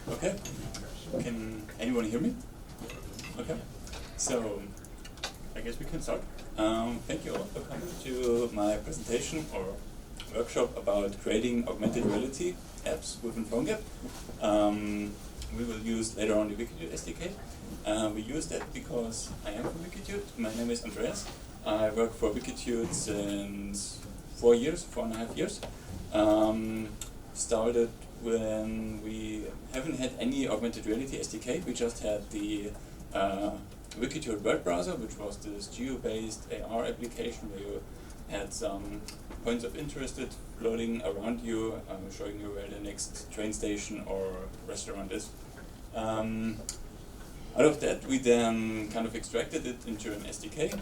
Okay. Can anyone hear me? Okay. So, I guess we can start. Thank you all for coming to my presentation or workshop about creating augmented reality apps within PhoneGap. We will use later on the Wikitude SDK. We use that because I am from Wikitude. My name is Andreas. I work for Wikitude since 4.5 years. Started when we haven't had any augmented reality SDK. We just had the Wikitude web browser, which was this geo-based AR application where you had some points of interest floating around you, showing you where the next train station or restaurant is. Out of that, we then kind of extracted it into an SDK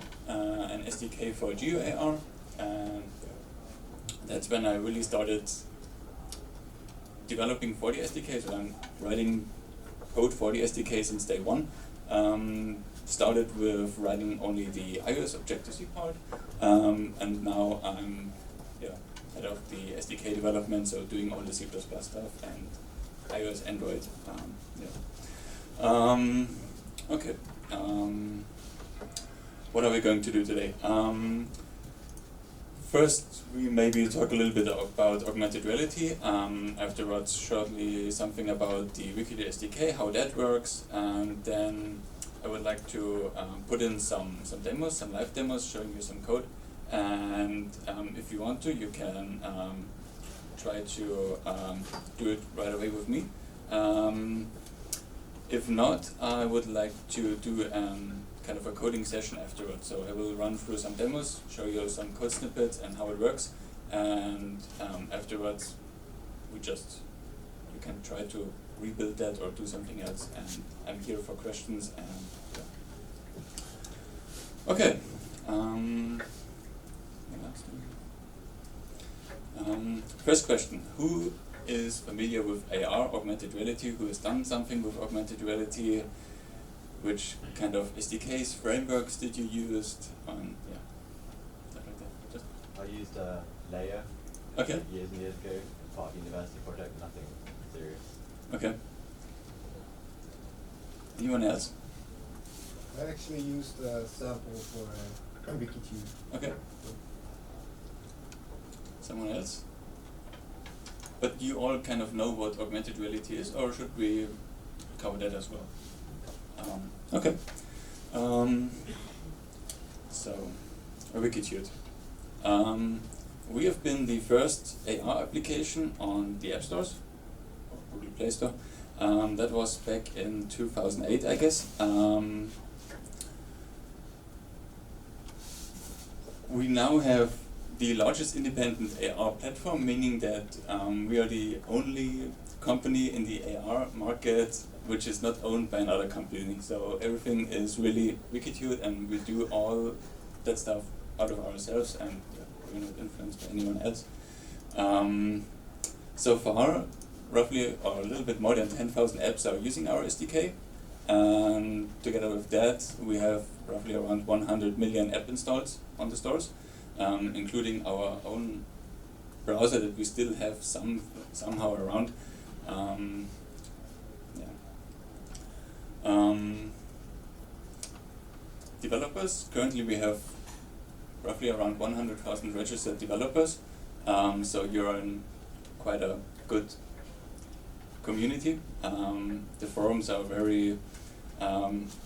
for GeoAR, and that's when I really started developing for the SDK. So I'm writing code for the SDK since day one. Started with writing only the iOS Objective-C part, and now I'm head of the SDK development, so doing all the C++ stuff and iOS, Android. Okay. What are we going to do today? First, we maybe talk a little bit about augmented reality. Afterwards, shortly something about the Wikitude SDK, how that works, and then I would like to put in some demos, some live demos, showing you some code. And if you want to, you can try to do it right away with me. If not, I would like to do kind of a coding session afterwards. So I will run through some demos, show you some code snippets and how it works, and afterwards you can try to rebuild that or do something else, and I'm here for questions. And okay. First question: who is familiar with AR, augmented reality? Who has done something with augmented reality? Which kind of SDKs, frameworks did you use? Stuff like that. I used a layer years and years ago as part of a university project, nothing serious. Okay. Anyone else? I actually used a sample for Wikitude. Okay. Someone else? But you all kind of know what augmented reality is, or should we cover that as well? Okay. So, Wikitude. We have been the first AR application on the App Stores, or Google Play Store. That was back in 2008, I guess. We now have the largest independent AR platform, meaning that we are the only company in the AR market which is not owned by another company. So everything is really Wikitude, and we do all that stuff out of ourselves, and we're not influenced by anyone else. So far, roughly or a little bit more than 10,000 apps are using our SDK, and together with that, we have roughly around 100 million app installs on the stores, including our own browser that we still have somehow around. Developers, currently we have roughly around 100,000 registered developers, so you're in quite a good community. The forums are very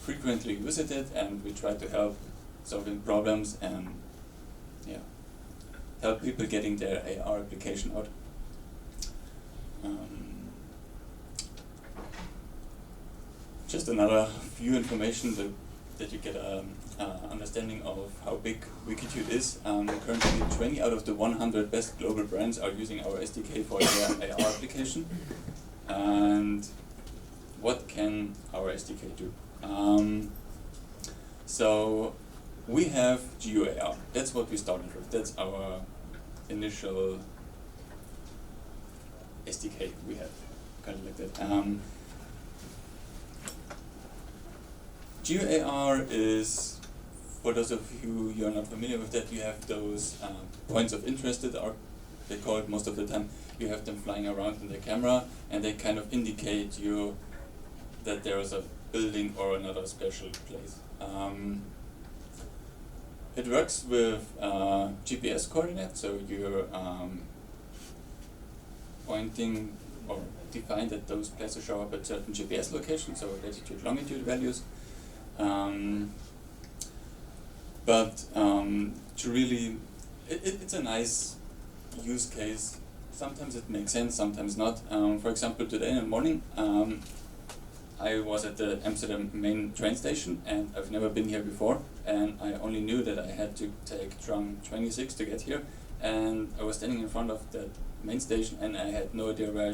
frequently visited, and we try to help solving problems and help people getting their AR application out. Just another few information that you get an understanding of how big Wikitude is. Currently 20 out of the 100 best global brands are using our SDK for their AR application. And what can our SDK do? So we have GeoAR. That's what we started with. That's our initial SDK we have, kind of like that. GeoAR is, for those of you who are not familiar with that, you have those points of interest that are, they call it most of the time, you have them flying around in the camera, and they kind of indicate you that there is a building or another special place. It works with GPS coordinates, so you're pointing or define that those places show up at certain GPS locations, so latitude, longitude values. But to really, it's a nice use case. Sometimes it makes sense, sometimes not. For example, today in the morning, I was at the Amsterdam main train station, and I've never been here before, and I only knew that I had to take tram 26 to get here, and I was standing in front of that main station, and I had no idea where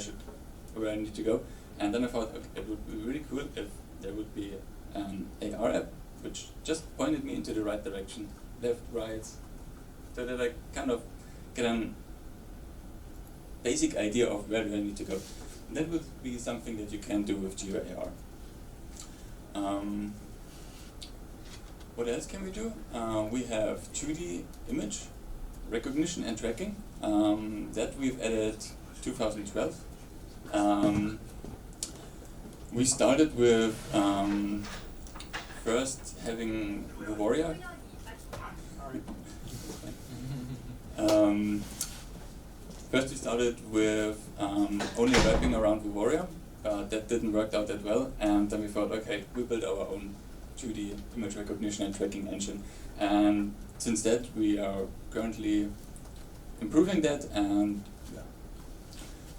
I need to go. And then I thought, okay, it would be really cool if there would be an AR app which just pointed me into the right direction, left, right, so that I kind of get a basic idea of where do I need to go. And that would be something that you can do with GeoAR. What else can we do? We have 2D image recognition and tracking that we've added 2012. We started with first having Vuvoria. First we started with only wrapping around Vuvoria, but that didn't work out that well, and then we thought, okay, we build our own 2D image recognition and tracking engine. And since that, we are currently improving that, and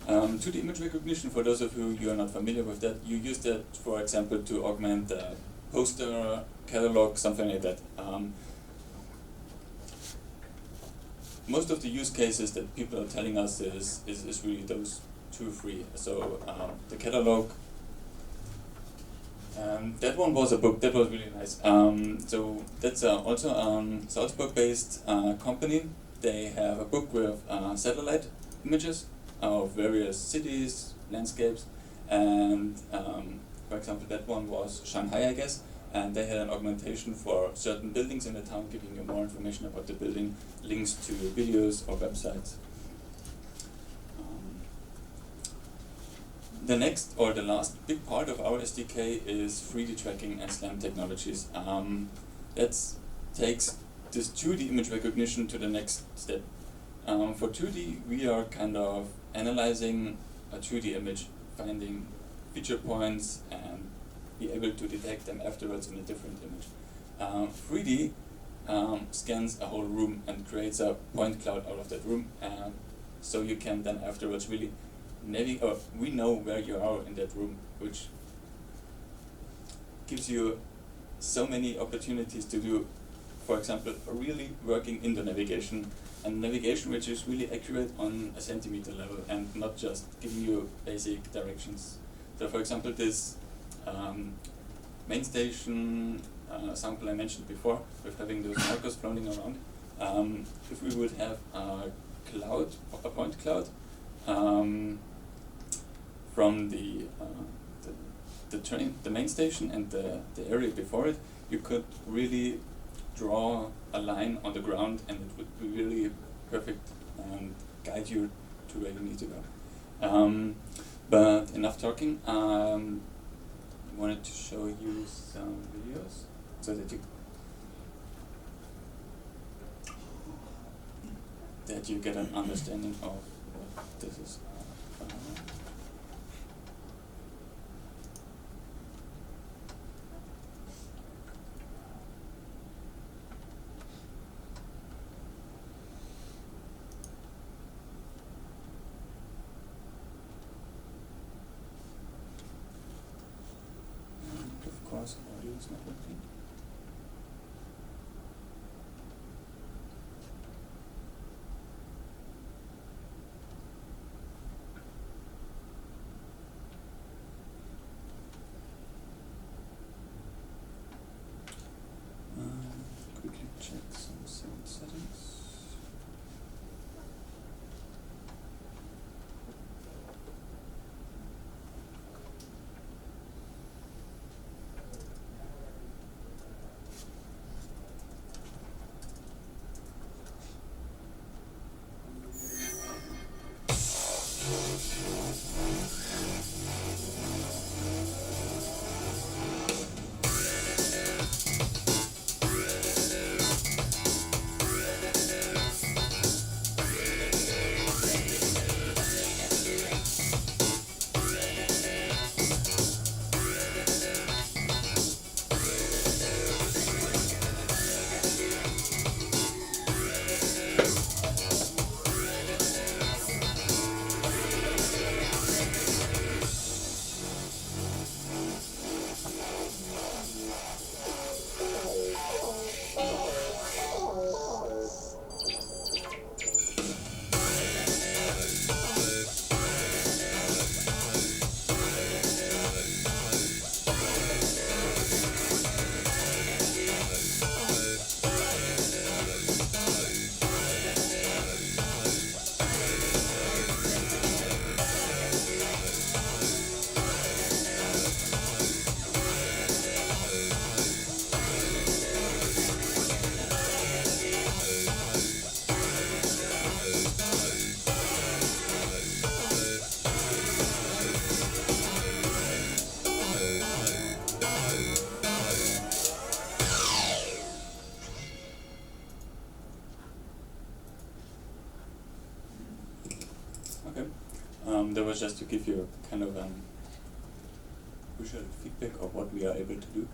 2D image recognition, for those of you are not familiar with that, you use that, for example, to augment a poster, catalog, something like that. Most of the use cases that people are telling us is really those 2 or 3. So the catalog, that one was a book, that was really nice. So that's also a Salzburg-based company. They have a book with satellite images of various cities, landscapes, and for example that one was Shanghai, I guess, and they had an augmentation for certain buildings in the town, giving you more information about the building, links to videos or websites. The next or the last big part of our SDK is 3D tracking and SLAM technologies. That takes this 2D image recognition to the next step. For 2D, we are kind of analyzing a 2D image, finding feature points and be able to detect them afterwards in a different image. 3D scans a whole room and creates a point cloud out of that room, so you can then afterwards really we know where you are in that room, which gives you so many opportunities to do, for example, really working in the navigation, and navigation which is really accurate on a centimeter level and not just giving you basic directions. So for example, this main station sample I mentioned before, with having those markers floating around, if we would have a point cloud, from the main station and the area before it, you could really draw a line on the ground, and it would be really perfect and guide you to where you need to go. But enough talking. I wanted to show you some videos so that you get an understanding of what this is. Audio is not working. Quickly check some sound settings. was just to give you kind of visual feedback of what we are able to do.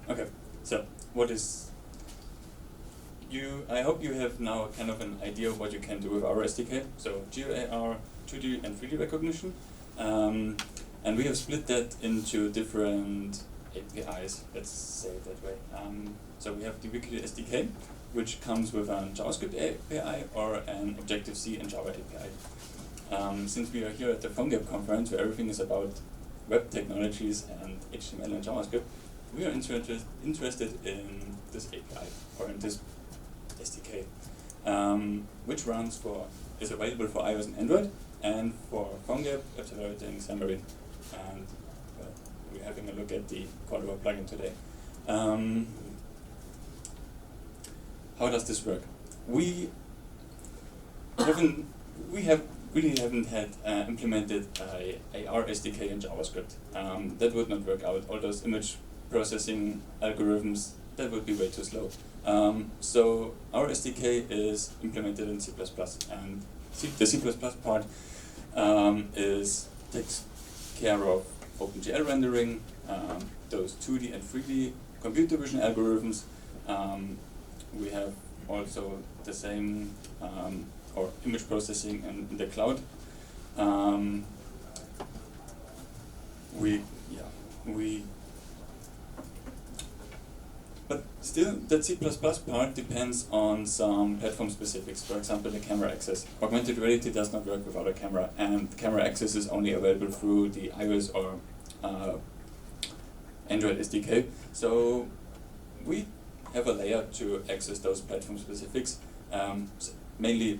Okay, so what is I hope you have now kind of an idea of what you can do with our SDK. So GeoAR, 2D and 3D recognition, and we have split that into different APIs. Let's say it that way. So we have the Wikitude SDK, which comes with a JavaScript API or an Objective-C and Java API. Since we are here at the PhoneGap conference, where everything is about web technologies and HTML and JavaScript, we are interested in this API, or in this SDK, which is available for iOS and Android, and for PhoneGap, Accelerating Xamarin, and we're having a look at the Cordova plugin today. How does this work? We really haven't had implemented a AR SDK in JavaScript. That would not work out. All those image processing algorithms, that would be way too slow. So our SDK is implemented in C++, and the C++ part takes care of OpenGL rendering, those 2D and 3D computer vision algorithms. We have also the same or image processing in the cloud. But still, that C++ part depends on some platform specifics. For example, the camera access. Augmented reality does not work without a camera, and the camera access is only available through the iOS or Android SDK. So we have a layer to access those platform specifics, mainly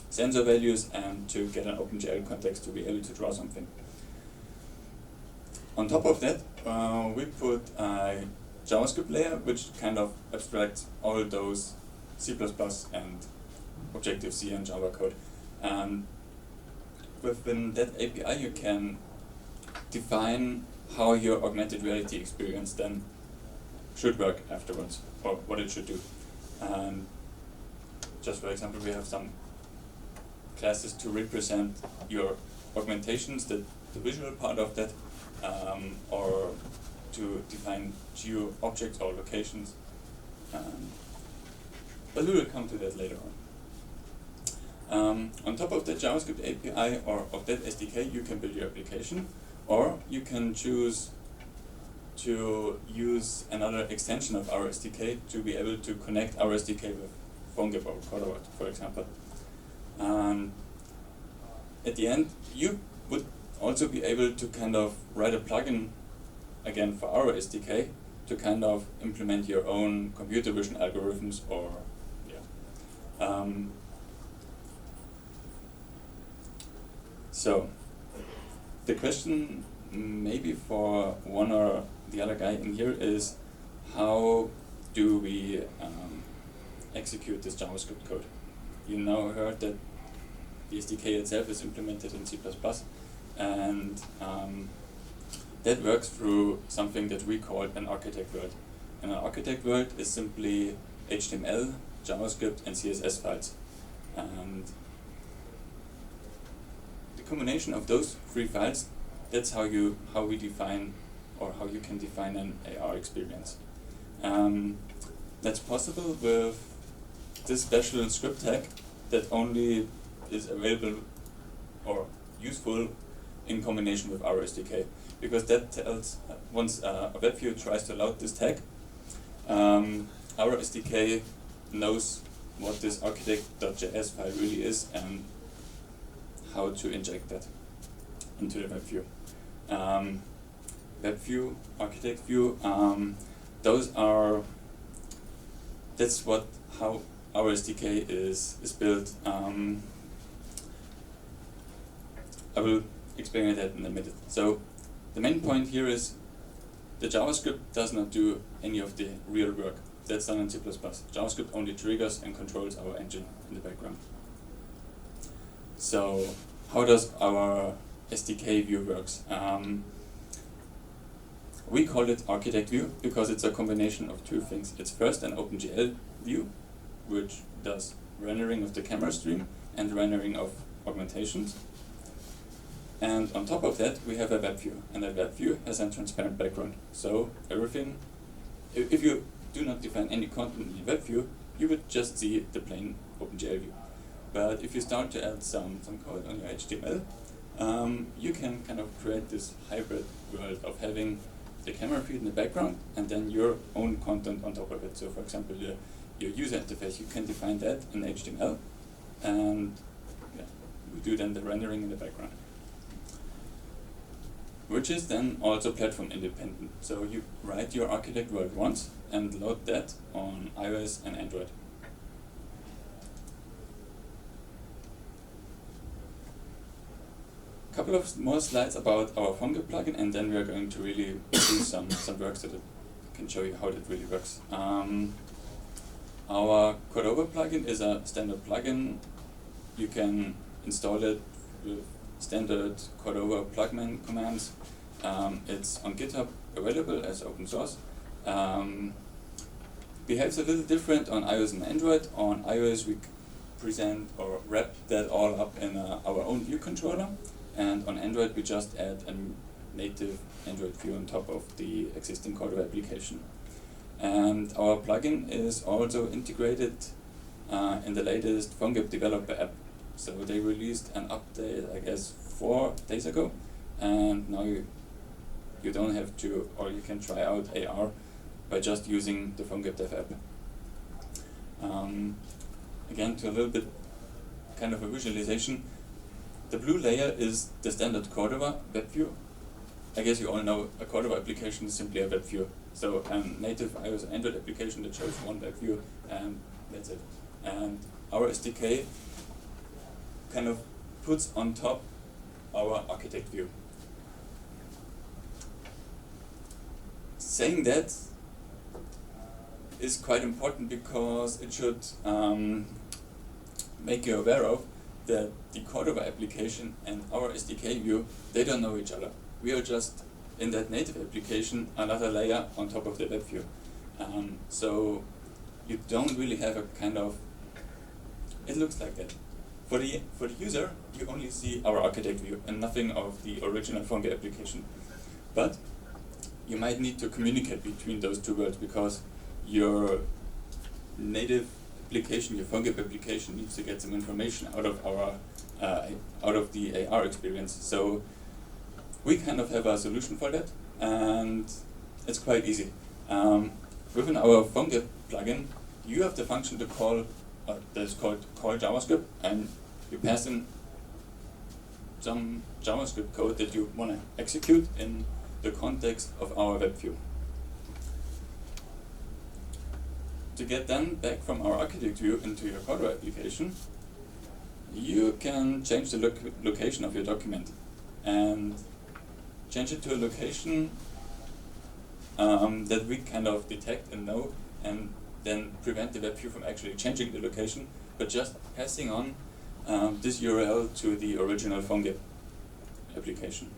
sensor values, and to get an OpenGL context to be able to draw something. On top of that, we put a JavaScript layer, which kind of abstracts all those C++ and Objective-C and Java code. And within that API, you can define how your augmented reality experience then should work afterwards, or what it should do. And just for example, we have some classes to represent your augmentations, the visual part of that, or to define geo objects or locations. But we will come to that later on. On top of the JavaScript API or of that SDK, you can build your application, or you can choose to use another extension of our SDK to be able to connect our SDK with PhoneGap or Cordova, for example. At the end, you would also be able to kind of write a plugin again for our SDK to kind of implement your own computer vision algorithms, or so the question maybe for one or the other guy in here is, how do we execute this JavaScript code? You now heard that the SDK itself is implemented in C++, and that works through something that we call an architect world. And an architect world is simply HTML, JavaScript, and CSS files. And the combination of those three files, that's how we define, or how you can define an AR experience. That's possible with this special script tag that only is available or useful in combination with our SDK, because that tells, once a web view tries to load this tag, our SDK knows what this architect.js file really is and how to inject that into the web view. Web view, architect view, that's how our SDK is built. I will explain that in a minute. So the main point here is the JavaScript does not do any of the real work. That's done in C++. JavaScript only triggers and controls our engine in the background. So how does our SDK view works? We call it architect view because it's a combination of two things. It's first an OpenGL view, which does rendering of the camera stream and rendering of augmentations. And on top of that, we have a web view, and that web view has a transparent background. So everything, if you do not define any content in the web view, you would just see the plain OpenGL view. But if you start to add some code on your HTML, you can kind of create this hybrid world of having the camera feed in the background and then your own content on top of it. So for example, your user interface, you can define that in HTML, and yeah, we do then the rendering in the background, which is then also platform independent. So you write your architect world once and load that on iOS and Android. Couple of more slides about our PhoneGap plugin, and then we are going to really do some work so that I can show you how that really works. Our Cordova plugin is a standard plugin. You can install it with standard Cordova plugin commands. It's on GitHub available as open source. Behaves a little different on iOS and Android. On iOS we present or wrap that all up in our own view controller, and on Android we just add a native Android view on top of the existing Cordova application. And our plugin is also integrated in the latest PhoneGap developer app. So they released an update, I guess, 4 days ago, and now you don't have to, or you can try out AR by just using the PhoneGap dev app. Again, to a little bit kind of a visualization, the blue layer is the standard Cordova web view. I guess you all know a Cordova application is simply a web view. So a native iOS and Android application that shows one web view, and that's it. And our SDK kind of puts on top our architect view. Saying that is quite important because it should make you aware of that the Cordova application and our SDK view, they don't know each other. We are just in that native application another layer on top of the web view. So you don't really have a kind of, it looks like that. For the user, you only see our architect view and nothing of the original PhoneGap application. But you might need to communicate between those two worlds because your native application, your PhoneGap application, needs to get some information out of our out of the AR experience. So we kind of have a solution for that, and it's quite easy. Within our PhoneGap plugin, you have the function to call that is called call JavaScript, and you pass in some JavaScript code that you want to execute in the context of our web view. To get then back from our architect view into your Cordova application, you can change the location of your document and change it to a location that we kind of detect and know, and then prevent the web view from actually changing the location, but just passing on this URL to the original PhoneGap application.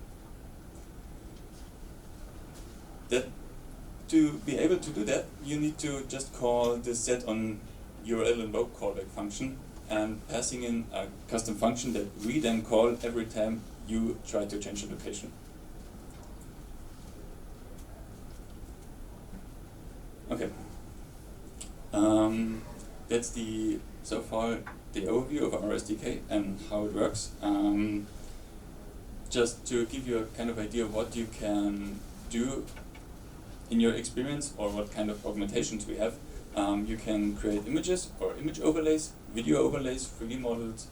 To be able to do that, you need to just call the set on URL invoke callback function and passing in a custom function that we then call every time you try to change the location. Okay. That's so far the overview of our SDK and how it works. Just to give you a kind of idea of what you can do in your experience or what kind of augmentations we have, you can create images or image overlays, video overlays, 3D models.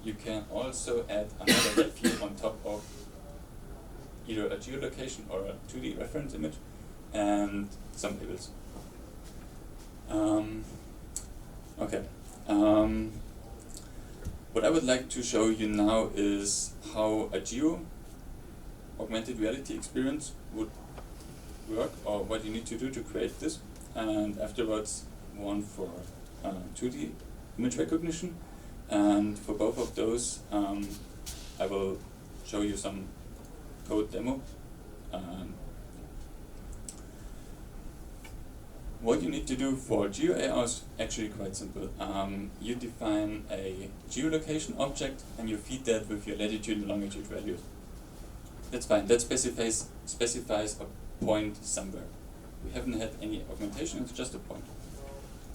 You can also add another web view on top of either a geolocation or a 2D reference image and some labels. Okay. What I would like to show you now is how a augmented reality experience would work, or what you need to do to create this, and afterwards one for 2D image recognition. And for both of those, I will show you some code demo. What you need to do for GeoAR is actually quite simple. You define a geolocation object and you feed that with your latitude and longitude values. That's fine. That specifies a point somewhere. We haven't had any augmentation, it's just a point.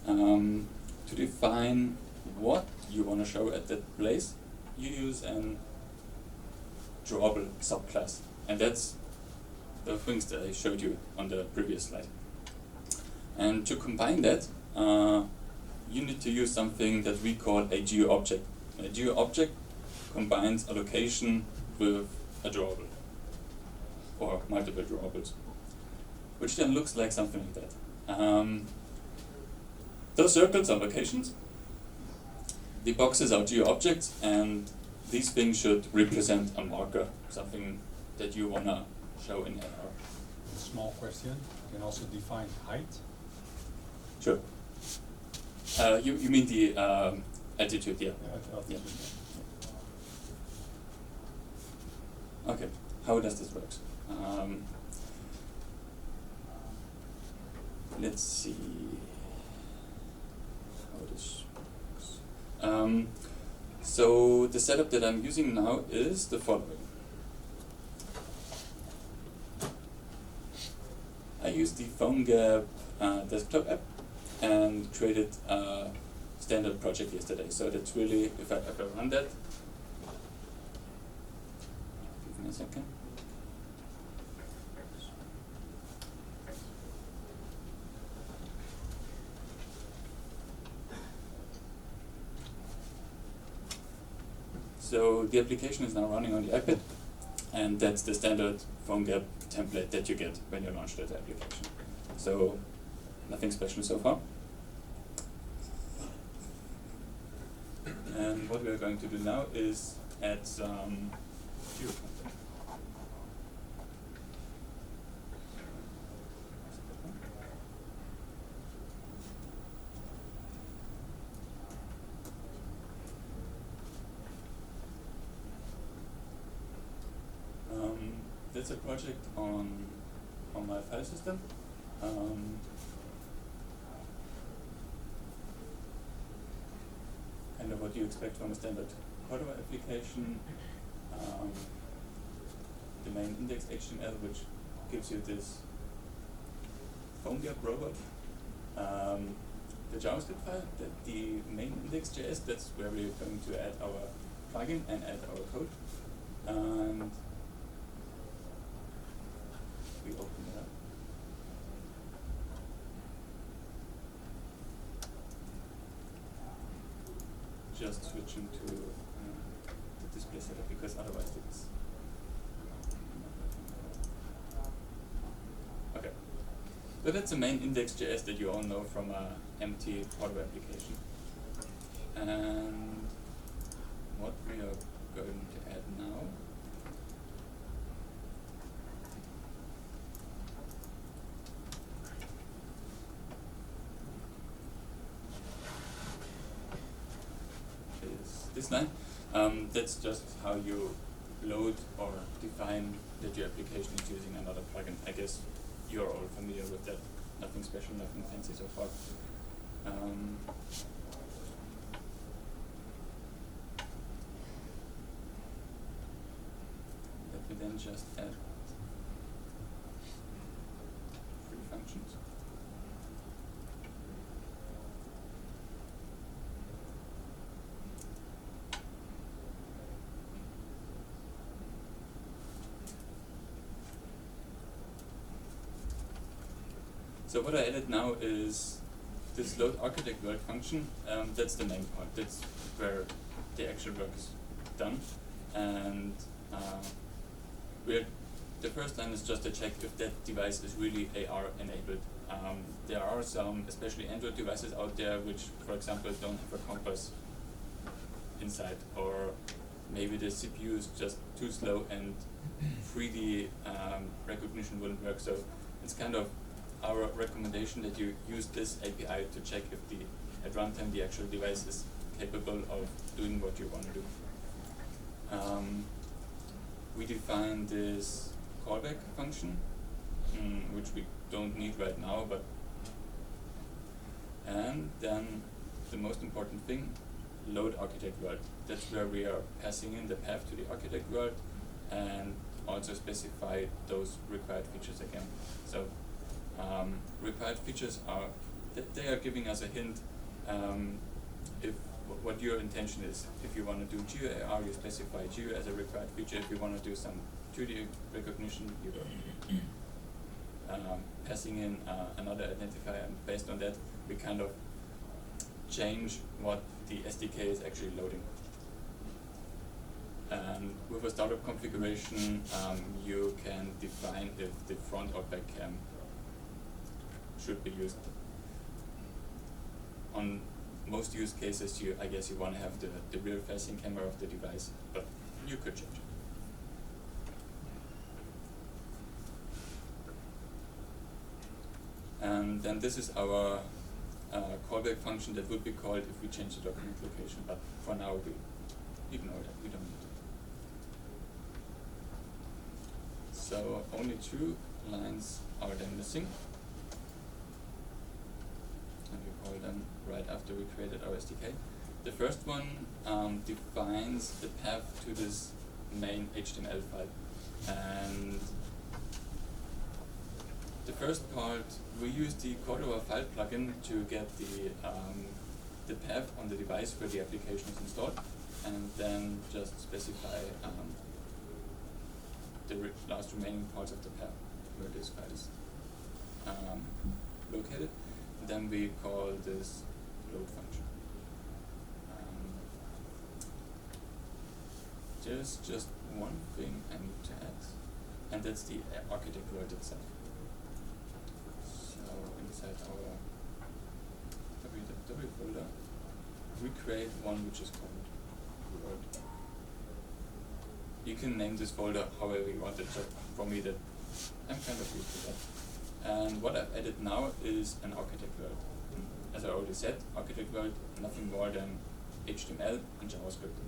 To define what you want to show at that place, you use an drawable subclass. And that's the things that I showed you on the previous slide. And to combine that, you need to use something that we call a GeoObject. A GeoObject combines a location with a drawable, or multiple drawables, which then looks like something like that. Those circles are locations, the boxes are GeoObjects, and these things should represent a marker, something that you want to show in AR. Small question, you can also define height. Sure. You mean the altitude, yeah. Altitude. Okay, how does this work? Let's see how this works. So the setup that I'm using now is the following. I used the PhoneGap desktop app and created a standard project yesterday. So that's really, if I ever run that, give me a second. So the application is now running on the iPad, and that's the standard PhoneGap template that you get when you launch that application. So nothing special so far. And what we are going to do now is add some geo content. That's a project on my file system. Kind of what you expect from a standard Cordova application. The main index HTML, which gives you this PhoneGap robot. The JavaScript file, the main index.js, that's where we're going to add our plugin and add our code. And we open it up. Just switching to the display setup, because otherwise it's okay. So that's the main index.js that you all know from a empty hardware application. And what we are going to add now this line. That's just how you load or define that your application is using another plugin. I guess you're all familiar with that. Nothing special, nothing fancy so far. Let me then just add 3 functions. So what I added now is this load architect world function. That's the main part. That's where the actual work is done. And the first line is just to check if that device is really AR enabled. There are some, especially Android devices out there, which, for example, don't have a compass inside, or maybe the CPU is just too slow and 3D recognition wouldn't work. So it's kind of our recommendation that you use this API to check if at runtime the actual device is capable of doing what you want to do. We define this callback function, which we don't need right now, and then the most important thing, load architect world. That's where we are passing in the path to the architect world and also specify those required features again. So required features are, they are giving us a hint if what your intention is. If you want to do GeoAR, you specify Geo as a required feature. If you want to do some 2D recognition, you are passing in another identifier, and based on that, we kind of change what the SDK is actually loading. And with a startup configuration, you can define if the front or back cam should be used. On most use cases, I guess you want to have the rear-facing camera of the device, but you could change it. And then this is our callback function that would be called if we change the document location, but for now we ignore that, we don't need it. So only 2 lines are then missing, and we call them right after we created our SDK. The first one defines the path to this main HTML file, and the first part, we use the Cordova file plugin to get the path on the device where the application is installed, and then just specify the last remaining parts of the path where this file is located. Then we call this load function. There's just one thing I need to add, and that's the architect world itself. So inside our www folder, we create one which is called world. You can name this folder however you want it, just for me that I'm kind of used to that. And what I've added now is an architect world. As I already said, architect world, nothing more than HTML and JavaScript.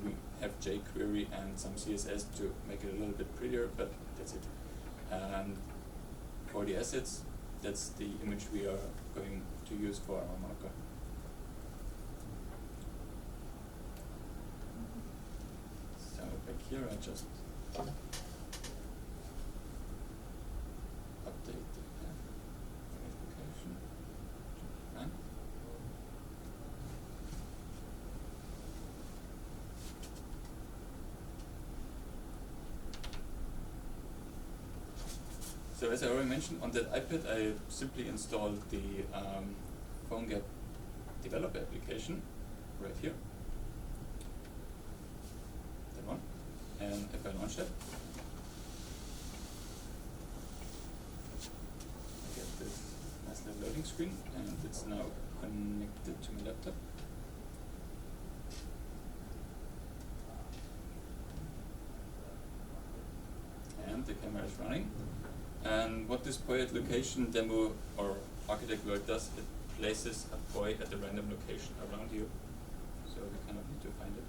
We have jQuery and some CSS to make it a little bit prettier, but that's it. And for the assets, that's the image we are going to use for our marker. So back here I just update the application. Fine. So as I already mentioned, on that iPad I simply installed the PhoneGap developer application right here. That one. And if I launch that, I get this nice little loading screen, and it's now connected to my laptop. And the camera is running. And what this POI at location demo or architect world does, it places a POI at a random location around you. So we kind of need to find it.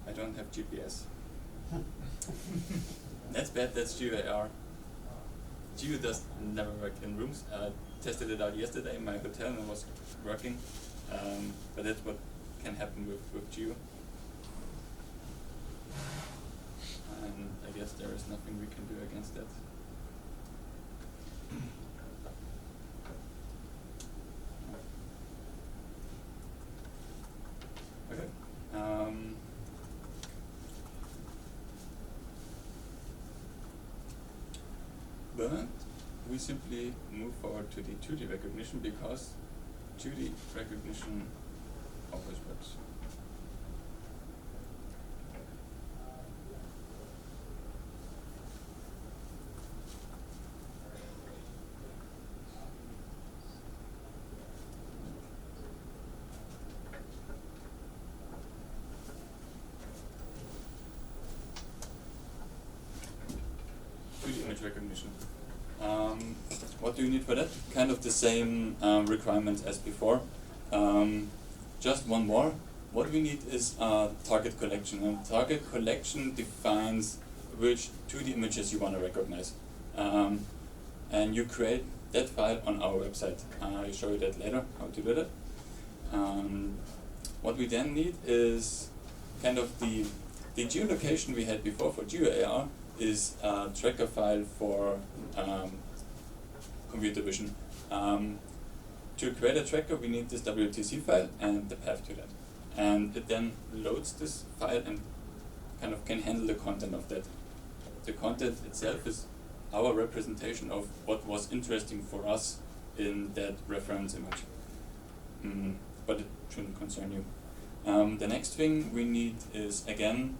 I don't have GPS. That's bad, that's GeoAR. Geo does never work in rooms. I tested it out yesterday in my hotel and it was working. But that's what can happen with Geo. And I guess there is nothing we can do against that. Okay. But we simply move forward to the 2D recognition because 2D recognition always works. image recognition. What do you need for that? Kind of the same requirements as before. Just one more. What we need is a target collection, and target collection defines which 2D images you want to recognize. And you create that file on our website. I'll show you that later, how to do that. What we then need is kind of the geolocation we had before for GeoAR is a tracker file for computer vision. To create a tracker, we need this WTC file and the path to that. And it then loads this file and kind of can handle the content of that. The content itself is our representation of what was interesting for us in that reference image. But it shouldn't concern you. The next thing we need is, again,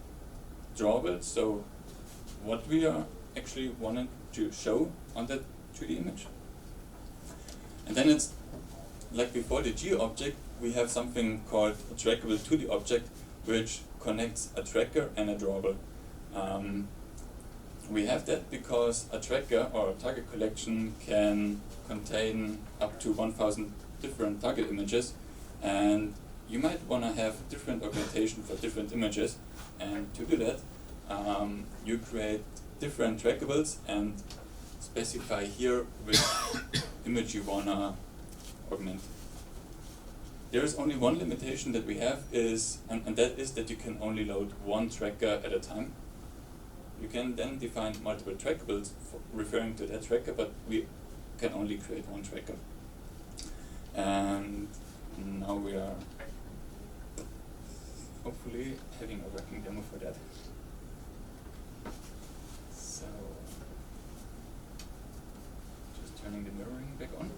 drawable. So what we are actually wanting to show on that 2D image. And then it's like before the geo object, we have something called a trackable 2D object, which connects a tracker and a drawable. We have that because a tracker or a target collection can contain up to 1,000 different target images, and you might want to have different augmentation for different images. And to do that, you create different trackables and specify here which image you want to augment. There is only one limitation that we have is, and that is that you can only load one tracker at a time. You can then define multiple trackables referring to that tracker, but we can only create one tracker. And now we are hopefully having a working demo for that. So, just turning the mirroring back on.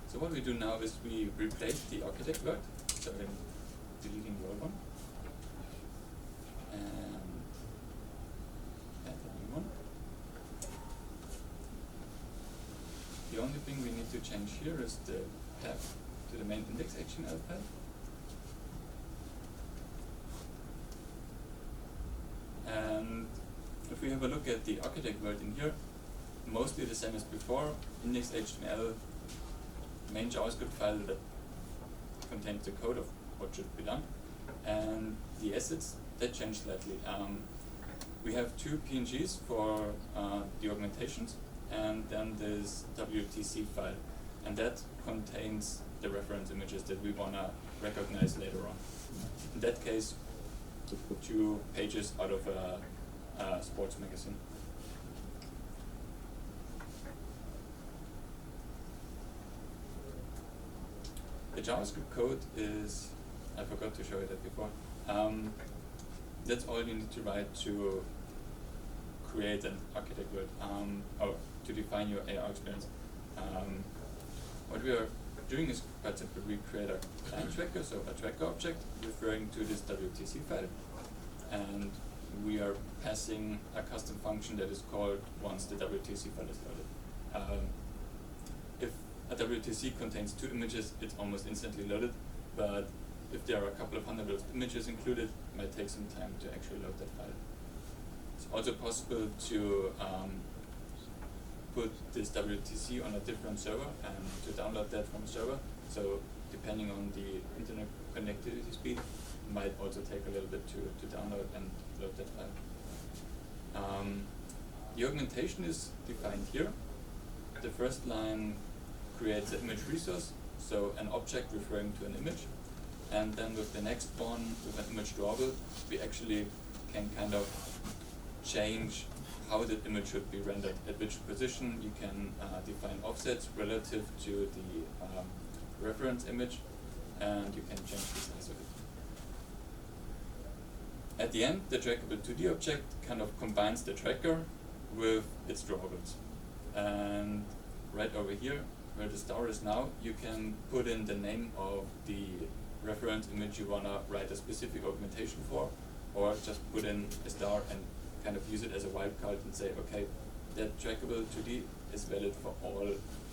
So what we do now is we replace the architect word, so I'm deleting the old one, and add a new one. The only thing we need to change here is the path to the main index HTML file. And if we have a look at the architect word in here, mostly the same as before, index HTML, main JavaScript file that contains the code of what should be done, and the assets that changed slightly. We have two PNGs for the augmentations, and then this WTC file, and that contains the reference images that we want to recognize later on. In that case, 2 pages out of a sports magazine. The JavaScript code is, I forgot to show you that before. That's all you need to write to create an architect word, or to define your AR experience. What we are doing is quite simple. We create a client tracker, so a tracker object referring to this WTC file, and we are passing a custom function that is called once the WTC file is loaded. If a WTC contains 2 images, it's almost instantly loaded, but if there are a couple of hundred of images included, it might take some time to actually load that file. It's also possible to put this WTC on a different server and to download that from a server. So depending on the internet connectivity speed, it might also take a little bit to download and load that file. The augmentation is defined here. The first line creates an image resource, so an object referring to an image. And then with the next one, with an image drawable, we actually can kind of change how the image should be rendered, at which position. You can define offsets relative to the reference image, and you can change the size of it. At the end, the trackable 2D object kind of combines the tracker with its drawables. And right over here, where the star is now, you can put in the name of the reference image you want to write a specific augmentation for, or just put in a star and kind of use it as a wildcard and say, okay, that trackable 2D is valid for all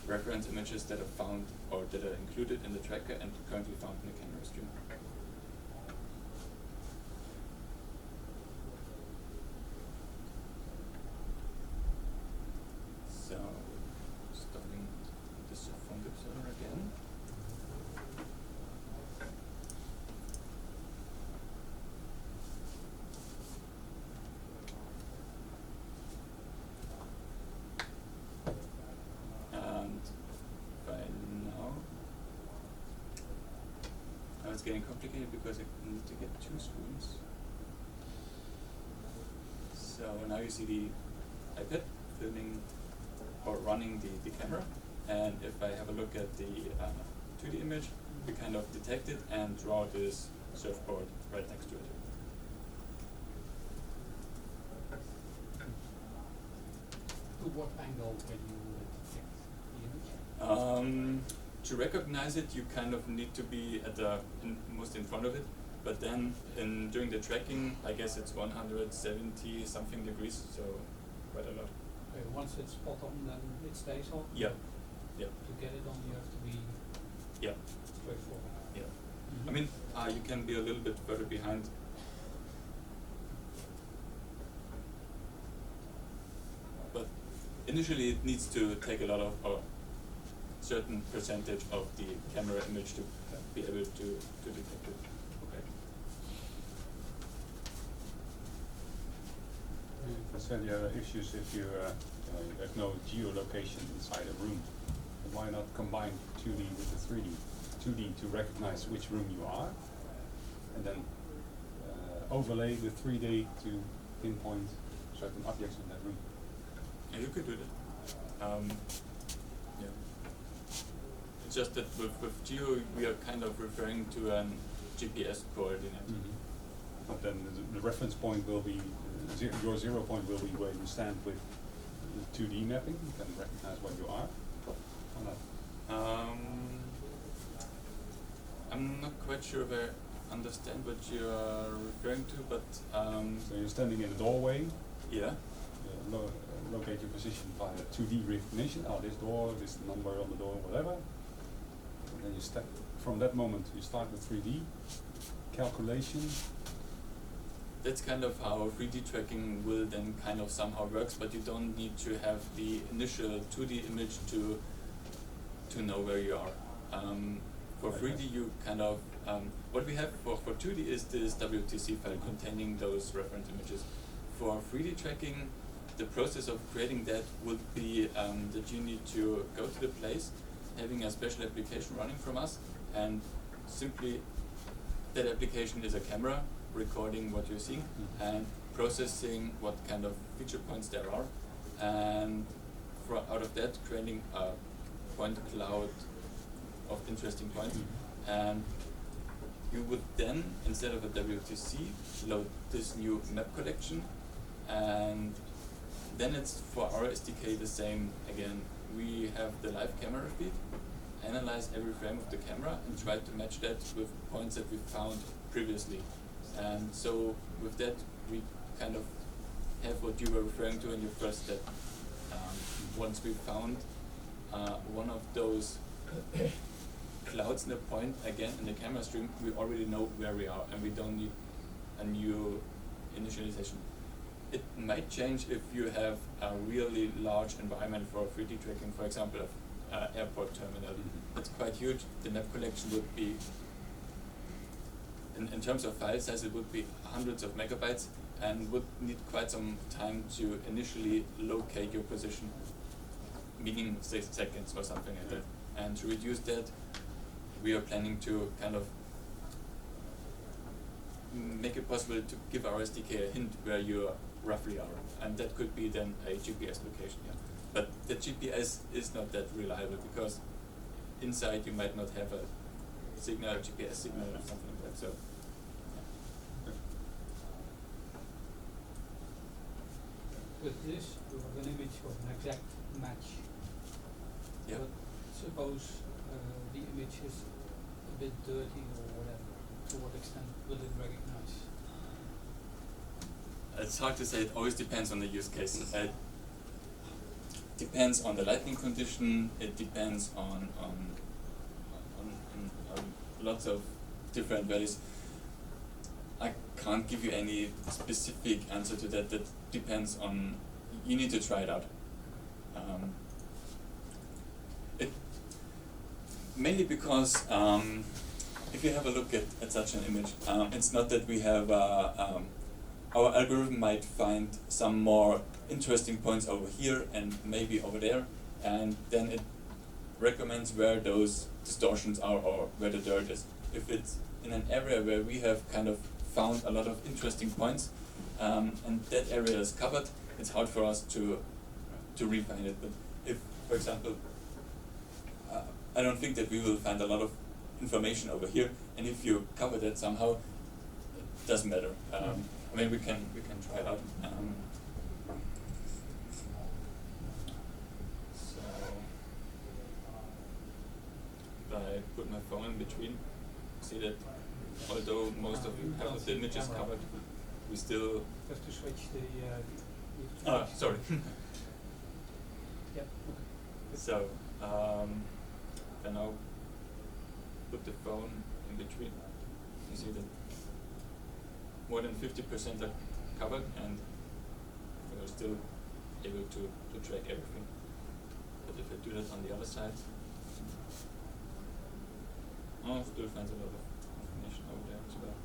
reference images that are found or that are included in the tracker and currently found in the camera stream. So, starting this PhoneGap server again. And by now it's getting complicated because I need to get two screens. So now you see the iPad filming or running the camera, and if I have a look at the 2D image, we kind of detect it and draw this surfboard right next to it. To what angle can you detect the image? To recognize it, you kind of need to be at the most in front of it, but then during the tracking, I guess it's 170 something degrees, so quite a lot. Okay, once it's spot on, then it stays on? Yeah. Yeah. To get it on, you have to be straightforward. Yeah. Mm-hmm. I mean, you can be a little bit further behind. But initially it needs to take a lot of, or certain percentage of the camera image to be able to detect it. Okay. Then the other issues if you have no geolocation inside a room. Why not combine 2D with the 3D? 2D to recognize which room you are, and then overlay the 3D to pinpoint certain objects in that room. Yeah, you could do that. Yeah. It's just that with geo, we are kind of referring to an GPS coordinate. Mm-hmm. But then the reference point will be, your 0 point will be where you stand with the 2D mapping. You can recognize what you are. Or not? I'm not quite sure if I understand what you are referring to, but So you're standing in a doorway. yeah. Locate your position by a 2D recognition. Oh, this door, this number on the door, whatever. And then you step. From that moment, you start with 3D calculation. That's kind of how 3D tracking will then kind of somehow works, but you don't need to have the initial 2D image to know where you are. For 3D, you kind of what we have for 2D is this WTC file containing those reference images. For 3D tracking, the process of creating that would be that you need to go to the place, having a special application running from us, and simply that application is a camera recording what you're seeing and processing what kind of feature points there are, and out of that creating a point cloud of interesting points. And you would then, instead of a WTC, load this new map collection, and then it's for our SDK the same again. We have the live camera feed, analyze every frame of the camera and try to match that with points that we found previously. And so with that we kind of have what you were referring to in your first step. Once we found one of those clouds in the point again in the camera stream, we already know where we are and we don't need a new initialization. It might change if you have a really large environment for 3D tracking, for example, an airport terminal. It's quite huge. The map collection would be, in terms of file size, it would be hundreds of megabytes and would need quite some time to initially locate your position, meaning 6 seconds or something like that. And to reduce that, we are planning to kind of make it possible to give our SDK a hint where you roughly are, and that could be then a GPS location. Yeah. But the GPS is not that reliable because inside you might not have a signal, GPS signal or something like that. So. With this, you have an image of an exact match. Yeah. But suppose the image is a bit dirty or whatever. To what extent will it recognize? It's hard to say. It always depends on the use case. depends on the lighting condition. It depends on lots of different values. I can't give you any specific answer to that. That depends on, you need to try it out. It mainly because if you have a look at such an image, it's not that we have our algorithm might find some more interesting points over here and maybe over there, and then it recommends where those distortions are or where the dirt is. If it's in an area where we have kind of found a lot of interesting points, and that area is covered, it's hard for us to refine it. But if, for example, I don't think that we will find a lot of information over here, and if you cover that somehow, it doesn't matter. I mean, we can try it out. So, if I put my phone in between, see that although most of you have the images covered, we still. Have to switch the. Oh, sorry. Yeah. So, then I'll put the phone in between. You see that more than 50% are covered, and we're still able to track everything. But if I do that on the other side, oh, still finds a lot of information over there as well.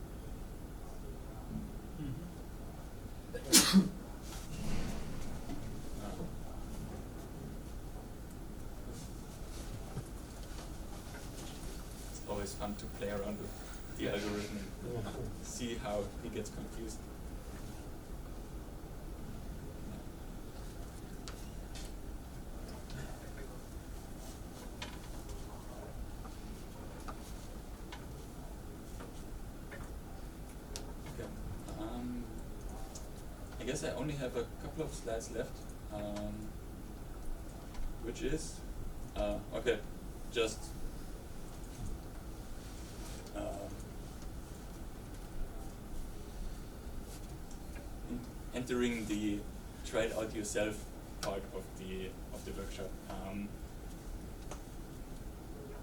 It's always fun to play around with the algorithm and see how he gets confused. Okay. I guess I only have a couple of slides left, which is okay, just entering the try it out yourself part of the workshop.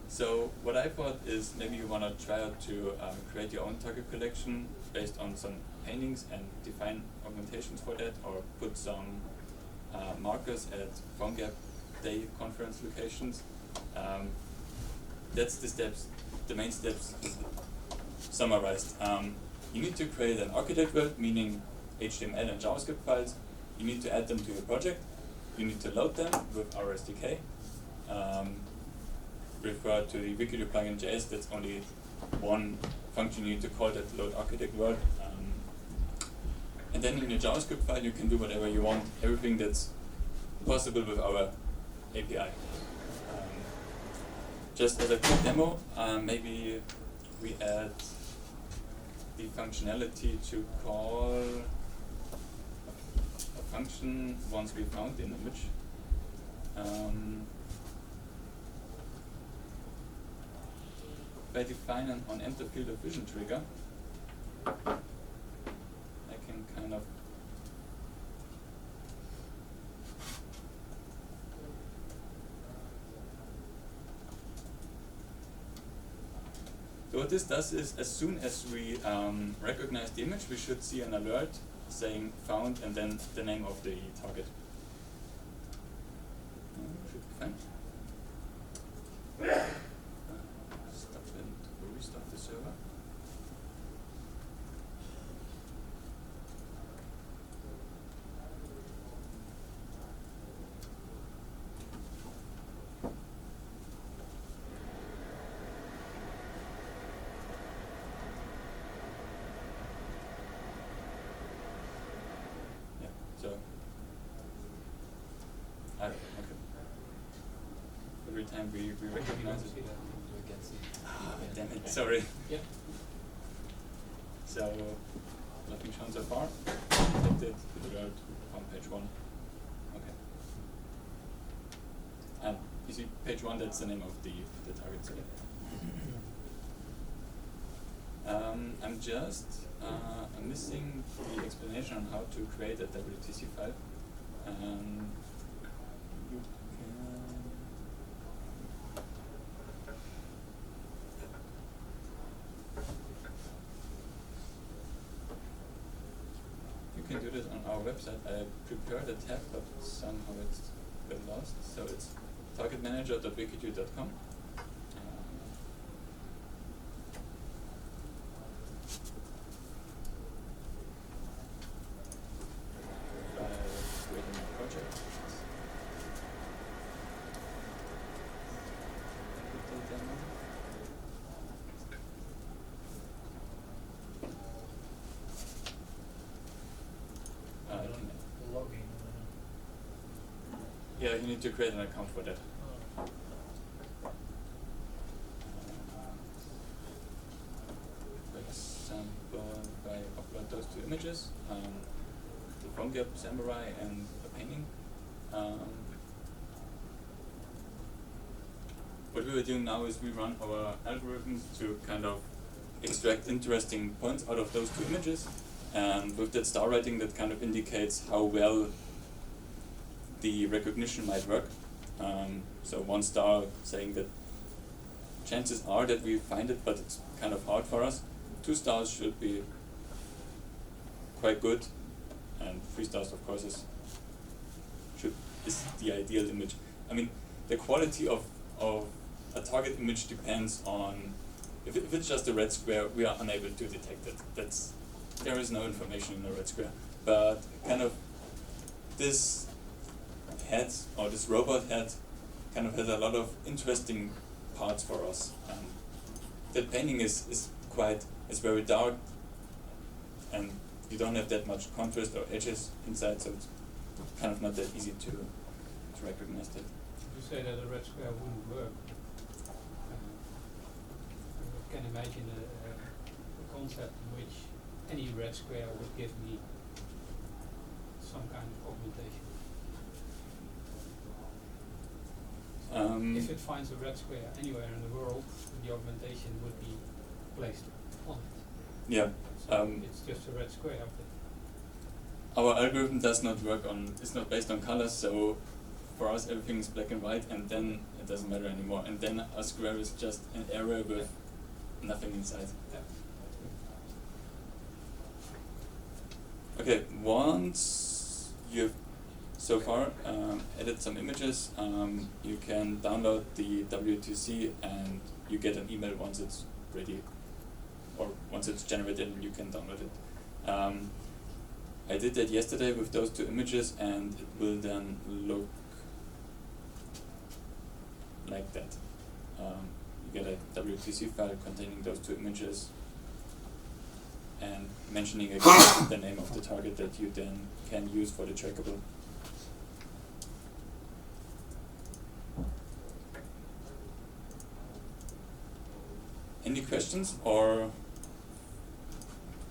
So what I thought is maybe you want to try out to create your own target collection based on some paintings and define augmentations for that, or put some markers at PhoneGap day conference locations. That's the steps, the main steps summarized. You need to create an architect world, meaning HTML and JavaScript files. You need to add them to your project. You need to load them with our SDK. Refer to the Wikitude plugin JS. That's only one function you need to call that load architect world. And then in your JavaScript file, you can do whatever you want. Everything that's possible with our API. Just as a quick demo, maybe we add the functionality to call a function once we found the image. If I define an on-enter field of vision trigger, I can kind of so what this does is, as soon as we recognize the image, we should see an alert saying found and then the name of the target. Should be fine. Stop and restart the server. Every time we recognize it. Damn it, sorry. Yeah. So, nothing shown so far. Detected alert on page 1. Okay. And you see page 1, that's the name of the target. So I'm just I'm missing the explanation on how to create a WTC file. You can do this on our website. I prepared a tab, but somehow it's been lost. So it's targetmanager.wikitude.com. Creating a project. Logging. Yeah, you need to create an account for that. For example, if I upload those two images, the PhoneGap Samurai and a painting. What we are doing now is we run our algorithms to kind of extract interesting points out of those two images, and with that star rating that kind of indicates how well the recognition might work. So 1 star saying that chances are that we find it, but it's kind of hard for us. 2 stars should be quite good, and 3 stars of course is the ideal image. I mean, the quality of a target image depends on, if it's just a red square, we are unable to detect it. There is no information in a red square. But kind of this head, or this robot head, kind of has a lot of interesting parts for us. That painting is very dark, and you don't have that much contrast or edges inside, so it's kind of not that easy to recognize that. You say that a red square wouldn't work. I can imagine a concept in which any red square would give me some kind of augmentation. If it finds a red square anywhere in the world, the augmentation would be placed on it. Yeah. So it's just a red square. Our algorithm does not work on, it's not based on colors, so for us everything is black and white, and then it doesn't matter anymore. And then a square is just an area with nothing inside. Yeah. Okay, once you've so far added some images, you can download the WTC and you get an email once it's ready, or once it's generated and you can download it. I did that yesterday with those two images, and it will then look like that. You get a WTC file containing those two images and mentioning again the name of the target that you then can use for the trackable. Any questions or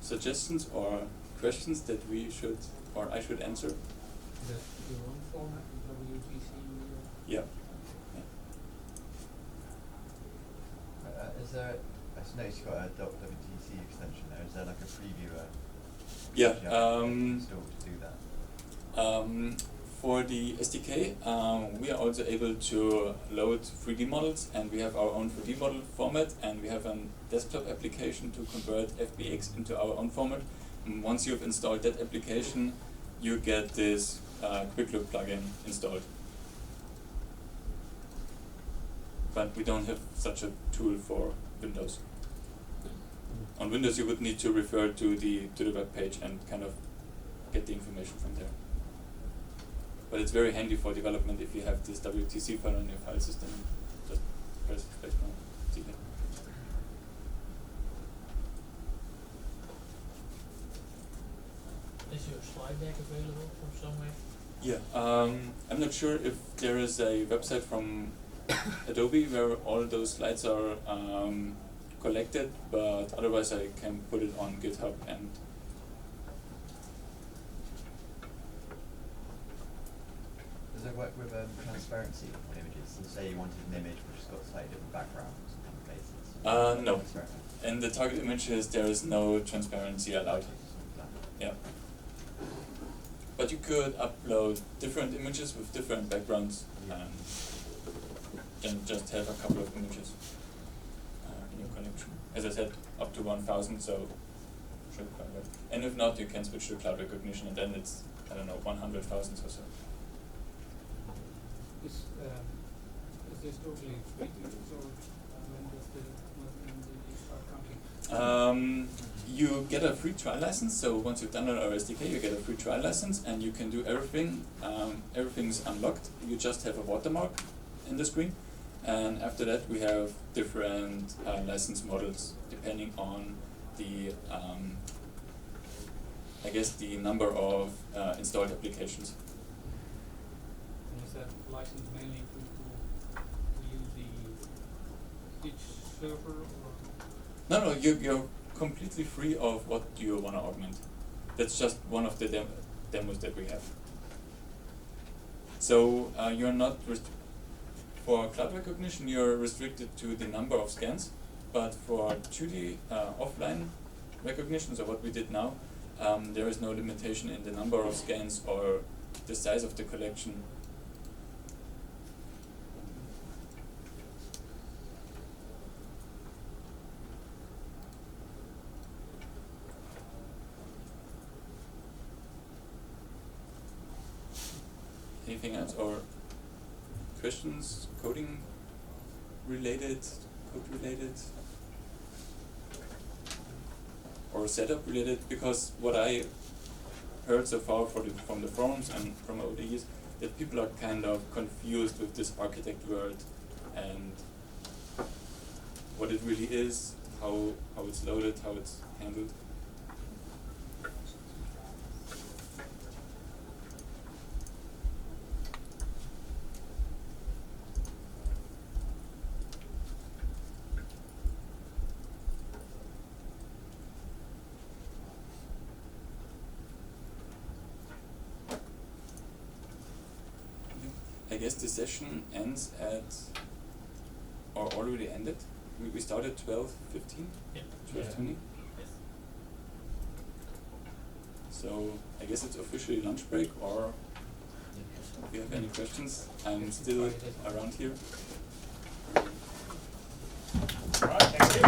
suggestions or questions that we should, or I should answer? Is that your own format, WTC? Yeah. Is there, I noticed you've got a WTC extension there. Is there like a previewer? Yeah. You have to install to do that? For the SDK, we are also able to load 3D models, and we have our own 3D model format, and we have a desktop application to convert FBX into our own format. And once you've installed that application, you get this Quick Look plugin installed. But we don't have such a tool for Windows. On Windows, you would need to refer to the web page and kind of get the information from there. But it's very handy for development if you have this WTC file on your file system. Just press spacebar, see that. Is your slide deck available from somewhere? Yeah, I'm not sure if there is a website from Adobe where all those slides are collected, but otherwise I can put it on GitHub. And Does it work with transparency on images? So say you wanted an image which has got slightly different backgrounds and faces. no. Transparency. In the target images, there is no transparency allowed. Yeah. But you could upload different images with different backgrounds, and then just have a couple of images in your collection. As I said, up to 1,000, so should be quite right. And if not, you can switch to cloud recognition, and then it's, I don't know, 100,000 or so. Is this totally free to use, or when do you start counting? You get a free trial license, so once you've downloaded our SDK, you get a free trial license, and you can do everything. Everything's unlocked. You just have a watermark in the screen, and after that we have different license models depending on the, I guess, the number of installed applications. And is that license mainly to use each server, or? No, you're completely free of what you want to augment. That's just one of the demos that we have. So you're not for cloud recognition, you're restricted to the number of scans, but for 2D offline recognition, so what we did now, there is no limitation in the number of scans or the size of the collection. Anything else, or questions, coding related, code related, or setup related? Because what I heard so far from the forums and from ODEs, that people are kind of confused with this architect word and what it really is, how it's loaded, how it's handled. I guess the session ends at, or already ended. We started 12:15, Yeah. 12:20. Yes. So I guess it's officially lunch break, or if you have any questions, I'm still around here. Alright, thank you.